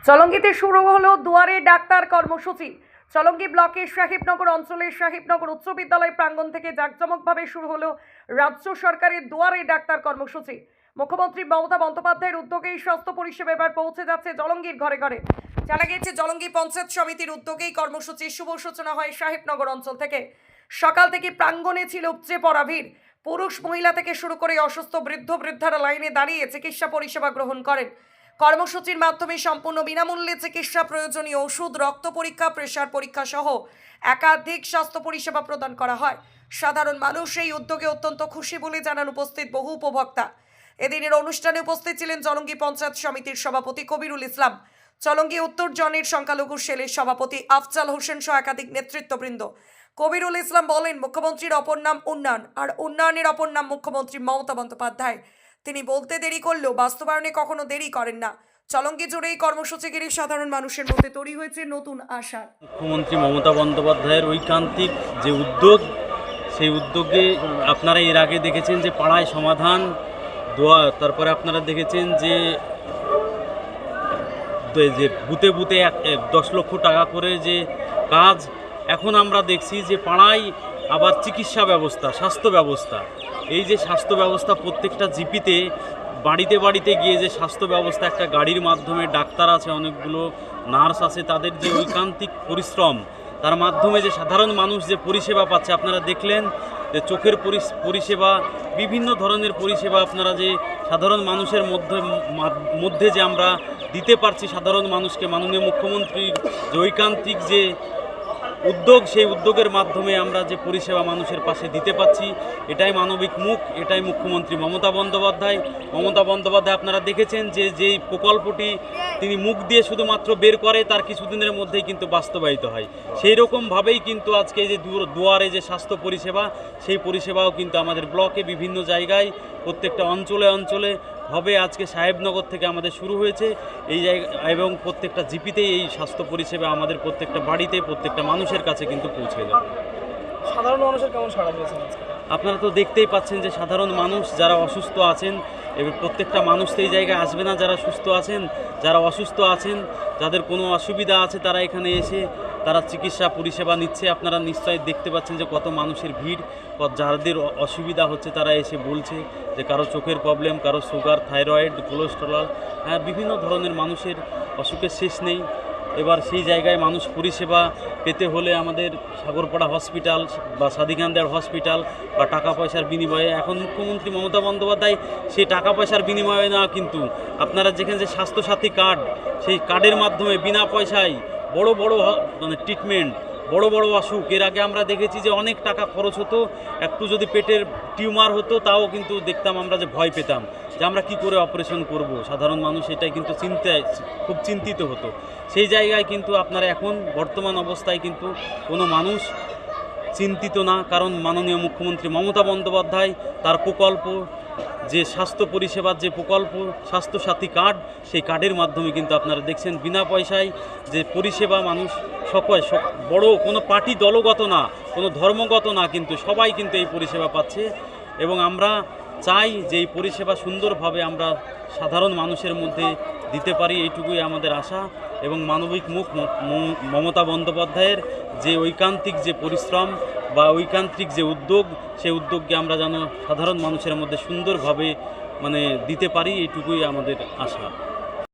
চলঙ্গিতে শুরু হলো দুয়ারে ডাক্তার কর্মসূচি। চলঙ্গি ব্লকের সাহেবনগর অঞ্চলের সাহেবনগর উচ্চ বিদ্যালয় প্রাঙ্গণ থেকে জাঁকজমকভাবে শুরু হলো রাজ্য সরকারের দুয়ারে ডাক্তার কর্মসূচি। মুখ্যমন্ত্রী মমতা বন্দ্যোপাধ্যায়ের উদ্যোগেই স্বাস্থ্য পরিষেবা এবার পৌঁছে যাচ্ছে জলঙ্গির ঘরে ঘরে। জানা গিয়েছে জলঙ্গি পঞ্চায়েত সমিতির উদ্যোগেই কর্মসূচির শুভ সূচনা হয় সাহেবনগর অঞ্চল থেকে। সকাল থেকে প্রাঙ্গণে ছিল উপচে পড়া ভিড়। পুরুষ মহিলা থেকে শুরু করে অসুস্থ বৃদ্ধ বৃদ্ধারা লাইনে দাঁড়িয়ে চিকিৎসা পরিষেবা গ্রহণ করেন। কর্মসূচির মাধ্যমে সম্পূর্ণ বিনামূল্যে চিকিৎসা, প্রয়োজনীয় ওষুধ, রক্ত পরীক্ষা, প্রেসার পরীক্ষা সহ একাধিক স্বাস্থ্য পরিষেবা প্রদান করা হয়। সাধারণ মানুষ এই উদ্যোগে অত্যন্ত খুশি বলে জানান উপস্থিত বহু উপভোক্তা। এদিনের অনুষ্ঠানে উপস্থিত ছিলেন জলঙ্গি পঞ্চায়েত সমিতির সভাপতি কবিরুল ইসলাম, চলঙ্গি উত্তর জনের সংখ্যালঘু সেলের সভাপতি আফজাল হোসেন সহ একাধিক নেতৃত্ববৃন্দ। কবিরুল ইসলাম বলেন, মুখ্যমন্ত্রীর অপর নাম উন্নয়ন, আর উন্নয়নের অপর নাম মুখ্যমন্ত্রী মমতা বন্দ্যোপাধ্যায়। তিনি বলতে দেরি করলেও বাস্তবায়নে কখনো দেরি করেন না। চলঙ্গি জুড়ে এই কর্মসূচি ঘিরে সাধারণ মানুষের মধ্যে তৈরি হয়েছে নতুন আশা। মুখ্যমন্ত্রী মমতা বন্দ্যোপাধ্যায়ের ঐকান্তিক যে উদ্যোগ, সেই উদ্যোগে আপনারা এর আগে দেখেছেন যে পাড়ায় সমাধান দোয়া, তারপরে আপনারা দেখেছেন যে বুথে বুথে 10 লক্ষ টাকা করে যে কাজ। এখন আমরা দেখছি যে পাড়ায় আবার চিকিৎসা ব্যবস্থা, স্বাস্থ্য ব্যবস্থা, এই যে স্বাস্থ্য ব্যবস্থা প্রত্যেকটা জিপিতে বাড়িতে বাড়িতে গিয়ে যে স্বাস্থ্য ব্যবস্থা, একটা গাড়ির মাধ্যমে ডাক্তার আছে, অনেকগুলো নার্স আছে, তাদের যে ঐকান্তিক পরিশ্রম, তার মাধ্যমে যে সাধারণ মানুষ যে পরিষেবা পাচ্ছে। আপনারা দেখলেন যে চোখের পরিষেবা, বিভিন্ন ধরনের পরিষেবা আপনারা যে সাধারণ মানুষের মধ্যে যে আমরা দিতে পারছি সাধারণ মানুষকে। মাননীয় মুখ্যমন্ত্রীর যে ঐকান্তিক যে উদ্যোগ, সেই উদ্যোগের মাধ্যমে আমরা যে পরিষেবা মানুষের পাশে দিতে পারছি, এটাই মানবিক মুখ, এটাই মুখ্যমন্ত্রী মমতা বন্দ্যোপাধ্যায়। আপনারা দেখেছেন যে যেই প্রকল্পটি তিনি মুখ দিয়ে শুধুমাত্র বের করে, তার কিছুদিনের মধ্যেই কিন্তু বাস্তবায়িত হয়। সেই রকমভাবেই কিন্তু আজকে এই যে দুয়ারে যে স্বাস্থ্য পরিষেবা, সেই পরিষেবাও কিন্তু আমাদের ব্লকে বিভিন্ন জায়গায় প্রত্যেকটা অঞ্চলে অঞ্চলে হবে। আজকে সাহেবনগর থেকে আমাদের শুরু হয়েছে এই জায়গা, এবং প্রত্যেকটা জিপিতেই এই স্বাস্থ্য পরিষেবা আমাদের প্রত্যেকটা বাড়িতে, প্রত্যেকটা মানুষের কাছে কিন্তু পৌঁছে যাবে। সাধারণ মানুষের কেমন সাড়া পেয়েছেন আজকে? আপনারা তো দেখতেই পাচ্ছেন যে সাধারণ মানুষ যারা অসুস্থ আছেন, এবং প্রত্যেকটা মানুষ তো এই জায়গায় আসবে না যারা সুস্থ আছেন, যারা অসুস্থ আছেন, যাদের কোনো অসুবিধা আছে, তারা এখানে এসে তারা চিকিৎসা পরিষেবা নিচ্ছে। আপনারা নিশ্চয়ই দেখতে পাচ্ছেন যে কত মানুষের ভিড়। যাদের অসুবিধা হচ্ছে তারা এসে বলছে যে কারো চোখের প্রবলেম, কারো সুগার, থাইরয়েড, কোলেস্টেরল, বিভিন্ন ধরনের মানুষের অসুখের শেষ নেই। এবার সেই জায়গায় মানুষ পরিষেবা পেতে হলে আমাদের সাগরপাড়া হসপিটাল বা সাদিকান্দার হসপিটাল বা টাকা পয়সার বিনিময়ে, এখন মুখ্যমন্ত্রী মমতা বন্দ্যোপাধ্যায় সেই টাকা পয়সার বিনিময়ে না, কিন্তু আপনারা যেখানে যে স্বাস্থ্যসাথী কার্ড, সেই কার্ডের মাধ্যমে বিনা পয়সায় বড় বড় ট্রিটমেন্ট, বড় বড় অসুখ। এর আগে আমরা দেখেছি যে অনেক টাকা খরচ হতো, একটু যদি পেটের টিউমার হতো তাও কিন্তু দেখতাম আমরা যে ভয় পেতাম যে আমরা কি করে অপারেশন করব। সাধারণ মানুষ এটাই কিন্তু খুব চিন্তিত হতো। সেই জায়গায় কিন্তু আপনারা এখন বর্তমান অবস্থায় কিন্তু কোনো মানুষ চিন্তিত না, কারণ মাননীয় মুখ্যমন্ত্রী মমতা বন্দ্যোপাধ্যায় তার প্রকল্প, যে স্বাস্থ্য পরিষেবার যে প্রকল্প স্বাস্থ্যসাথী কার্ড, সেই কার্ডের মাধ্যমে কিন্তু আপনারা দেখছেন বিনা পয়সায় যে পরিষেবা মানুষ বড় কোনো পার্টি দলগত না, কোনো ধর্মগত না, কিন্তু সবাই কিন্তু এই পরিষেবা পাচ্ছে। এবং আমরা চাই যে এই পরিষেবা সুন্দরভাবে আমরা সাধারণ মানুষের মধ্যে দিতে পারি, এইটুকুই আমাদের আশা। এবং মানবিক মুখ মমতা বন্দ্যোপাধ্যায়ের যে ঐকান্তিক যে পরিশ্রম বা ঐকান্তিক যে উদ্যোগ, সেই উদ্যোগকে আমরা যেন সাধারণ মানুষের মধ্যে সুন্দরভাবে দিতে পারি, এইটুকুই আমাদের আশা।